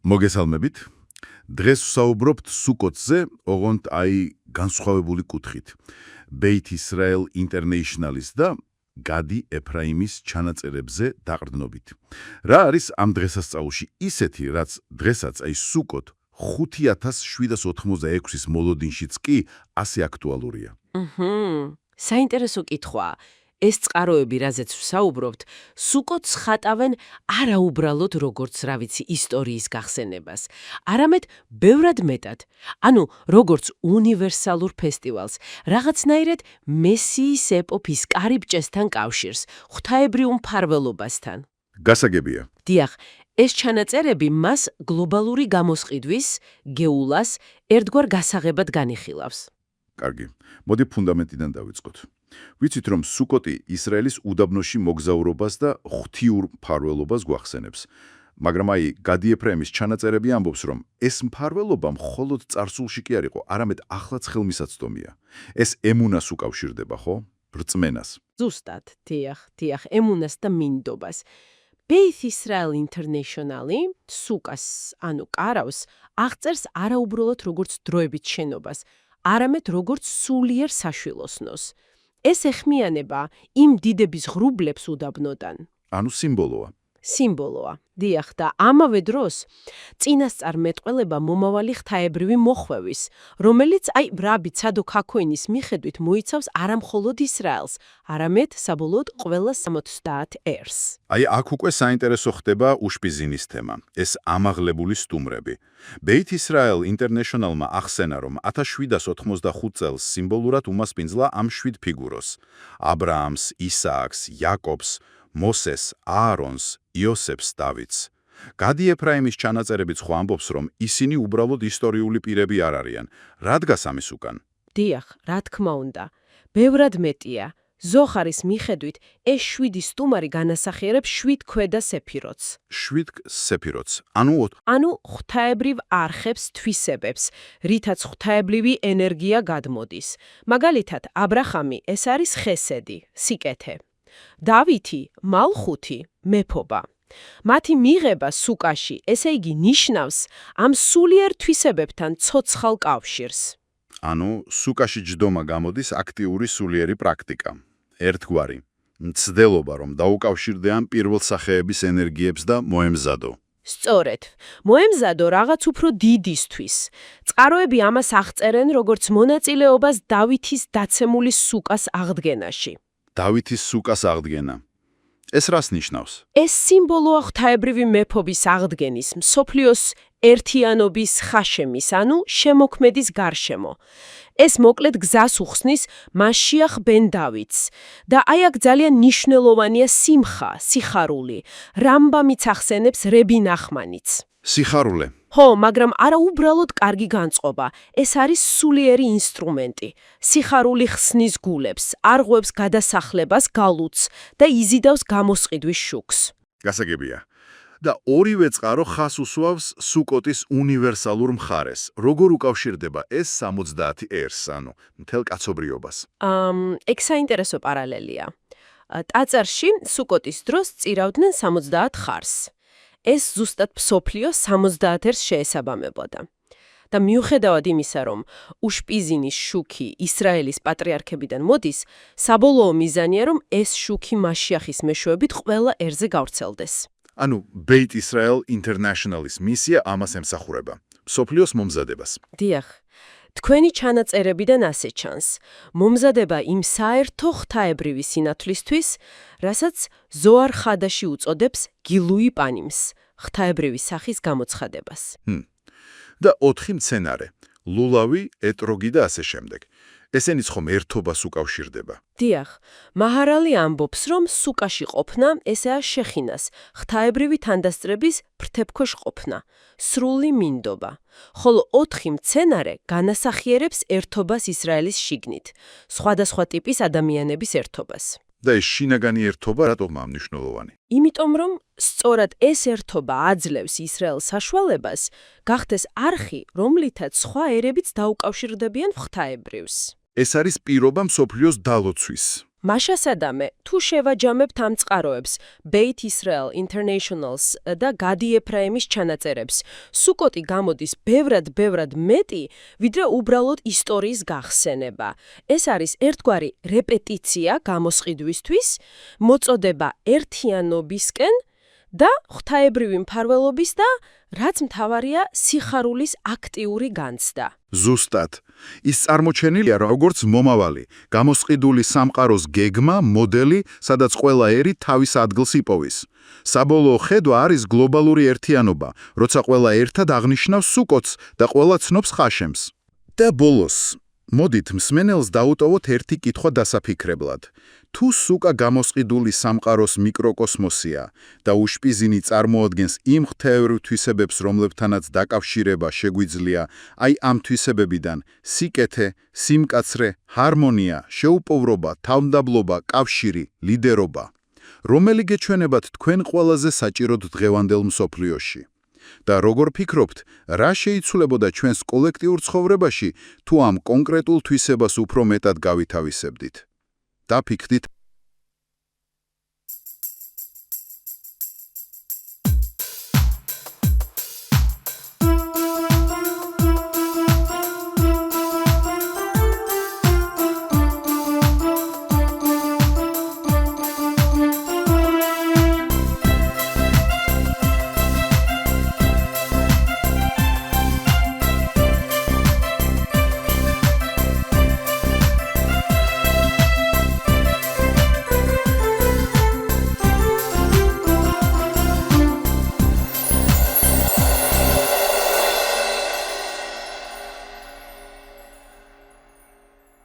მოგესალმებით. დღეს ვსაუბრობთ სუკოტზე, ოღონდ განსხვავებული კუთხით. Beit Israel International-ის და გადი ეფრაიმის ჩანაწერებზე დაყრდნობით. რა არის ამ დღესასწაულში ისეთი, რაც დღესაც სუკოთ 5786-ის მოლოდინშიც კი ასე აქტუალურია? საინტერესო კითხვაა. ეს წყაროები, რაზეც ვსაუბრობთ, სუკოტს ხატავენ არაუბრალოდ როგორც, რა ვიცი, ისტორიის გახსენებას, არამედ ბევრად მეტად. ანუ, როგორც უნივერსალურ ფესტივალს, რაღაცნაირად მესიის ეპოქის კარიბჭესთან კავშირს, ღვთაებრივ მფარველობასთან. გასაგებია. დიახ, ეს ჩანაწერები მას გლობალური გამოსყიდვის, გეულას, ერთგვარ გასაღებად განიხილავს. კარგი, მოდი ფუნდამენტიდან დავიწყოთ. ვიცით, რომ სუკოტი ისრაელის უდაბნოში მოგზაურობას და ღვთიურ მფარველობას გვახსენებს. მაგრამ გადი ეფრაიმის ჩანაწერები ამბობს, რომ ეს მფარველობა მხოლოდ წარსულში კი არ იყო, არამედ ახლაც ხელმისაწვდომია. ეს ემუნას უკავშირდება, ხო? რწმენას. ზუსტად, დიახ, ემუნას და მინდობას. Beit Israel International-ი სუკას, ანუ კარავს, აღწერს არაუბრალოდ როგორც დროებით შენობას, არამედ როგორც სულიერ საშვილოსნოს. ეს ეხმიანება იმ დიდების ღრუბლებს უდაბნოდან. ანუ სიმბოლოა. სიმბოლოა, დიახ, და ამავე დროს წინასწარმეტყველება მომავალი ღვთაებრივი მოხვევის, რომელიც რაბი ცადოკ ჰაქოინის მიხედვით მოიცავს არამხოლოდ ისრაელს, არამედ საბოლოოდ ყველა 70 ერს. აქ უკვე საინტერესო ხდება უშპიზინის თემა, ეს ამაღლებული სტუმრები. Beit Israel International-მა ახსენა, რომ 1785 წელს სიმბოლურად უმასპინძლა ამ 7 ფიგუროს: აბრაამს, ისააკს, იაკობს, მოსეს, აარონს, იოსებს, დავითს. გადი ეფრაიმის ჩანაწერებიც ხო ამბობს, რომ ისინი უბრალოდ ისტორიული პირები არ არიან. რა დგას ამის უკან? დიახ, რა თქმა უნდა. ბევრად მეტია. ზოხარის მიხედვით, ეს 7 სტუმარი განასახიერებს 7 ქვედა სეფიროტს. 7 სეფიროტს. ანუ ღვთაებრივ არხებს თვისებებს, რითაც ღვთაებრივი ენერგია გადმოდის. მაგალითად, აბრაჰამი ეს არის ხესედი, სიკეთე. დავითი, მალხუთი, მეფობა. მათი მიღება სუკაში, ესე იგი ნიშნავს ამ სულიერ თვისებებთან ცოცხალ კავშირს. ანუ სუკაში ჯდომა გამოდის აქტიური სულიერი პრაქტიკა. ერთგვარი მცდელობა, რომ დაუკავშირდე ამ პირველსახეების ენერგიებს და მოემზადო. სწორედ, მოემზადო რაღაც უფრო დიდისთვის. წყაროები ამას აღწერენ, როგორც მონაწილეობას დავითის დაცემული სუკას აღდგენაში. დავითის სუკას აღდგენა. ეს რას ნიშნავს? ეს სიმბოლოა ღვთაებრივი მეფობის აღდგენის, მსოფლიოს ერთიანობის ხაშემის, ანუ შემოქმედის გარშემო. ეს მოკლედ გზას უხსნის მაშიახ ბენ დავითს. და აქ ძალიან მნიშვნელოვანია სიმხა, სიხარული. რამბამიც ახსენებს რები ნახმანიც. სიხარულე. ხო, მაგრამ არა უბრალოდ კარგი განწყობა. ეს არის სულიერი ინსტრუმენტი. სიხარული ხსნის გულებს, არღვევს გადასახლებას გალუც და იზიდავს გამოსყიდვის შუქს. გასაგებია. და ორივე წყარო ხას უსვავს სუკოტის უნივერსალურ მხარეს. როგორ უკავშირდება ეს 70 ერს, ანუ მთელ კაცობრიობას? ეგ საინტერესო პარალელია. ტაძარში სუკოტის დროს წირავდნენ 70 ხარს. ეს ზუსტად მსოფლიოს 70 ერს შეესაბამებოდა. და მიუხედავად იმისა, რომ უშპიზინის შუქი ისრაელის პატრიარქებიდან მოდის, საბოლოო მიზანია, რომ ეს შუქი მაშიახის მეშვეობით ყველა ერზე გავრცელდეს. ანუ Beit Israel International-ის მისია ამას ემსახურება. მსოფლიოს მომზადებას. დიახ. თქვენი ჩანაწერებიდან ასე ჩანს. მომზადება იმ საერთო ღვთაებრივი სინათლისთვის, რასაც ზოარ ხადაში უწოდებს გილუი პანიმს, ღვთაებრივი სახის გამოცხადებას. და 4 მცენარე: ლულავი, ეტროგი და ასე შემდეგ. ესენიც ხომ ერთობას უკავშირდება. დიახ, მაჰარალი ამბობს, რომ სუკაში ყოფნა ესეა შეხინას, ღვთაებრივი თანდასწრების ფრთებქვეშ ყოფნა, სრული მინდობა. ხოლო 4 მცენარე განასახიერებს ერთობას ისრაელის შიგნით, სხვადასხვა ტიპის ადამიანების ერთობას. და ეს შინაგანი ერთობა რატომ მნიშვნელოვანი? იმიტომ რომ სწორად ეს ერთობა აძლევს ისრაელს საშუალებას, გახდეს არხი, რომლითაც სხვა ერებიც დაუკავშირდებიან ღვთაებრივს. ეს არის პირობა მსოფლიოს დალოცვის. მაშასადამე, თუ შევაჯამებთ ამ წყაროებს, Beit Israel Internationals და გადი ეფრაიმის ჩანაწერებს, სუკოტი გამოდის ბევრად მეტი, ვიდრე უბრალოდ ისტორიის გახსენება. ეს არის ერთგვარი რეპეტიცია გამოსყიდვისთვის, მოწოდება ერთიანობისკენ და ღვთაებრივი მფარველობის და რაც მთავარია, სიხარულის აქტიური განცდა. ზუსტად. ის წარმოჩენილია როგორც მომავალი, გამოსყიდული სამყაროს გეგმა, მოდელი, სადაც ყველა ერი თავის ადგილს იპოვის. საბოლოო ხედვა არის გლობალური ერთიანობა, როცა ყველა ერთად აღნიშნავს სუკოტს და ყველა ცნობს ხაშემს. და ბოლოს, მოდით მსმენელს დაუტოვოთ ერთი კითხვა დასაფიქრებლად. თუ სუკა გამოსყიდული სამყაროს მიკროკოსმოსია და უშპიზინი წარმოადგენს იმ ღვთაებრივ თვისებებს, რომლებთანაც დაკავშირება შეგვიძლია, აი ამ თვისებებიდან სიკეთე, სიმკაცრე, ჰარმონია, შეუპოვრობა, თავმდაბლობა, კავშირი, ლიდერობა, რომელი გეჩვენებათ თქვენ ყველაზე საჭიროდ დღევანდელ მსოფლიოში? და როგორ ფიქრობთ, რა შეიცვლებოდა ჩვენს კოლექტიურ ცხოვრებაში, თუ ამ კონკრეტულ თვისებას უფრო მეტად გავითავისებდით? დაფიქრდით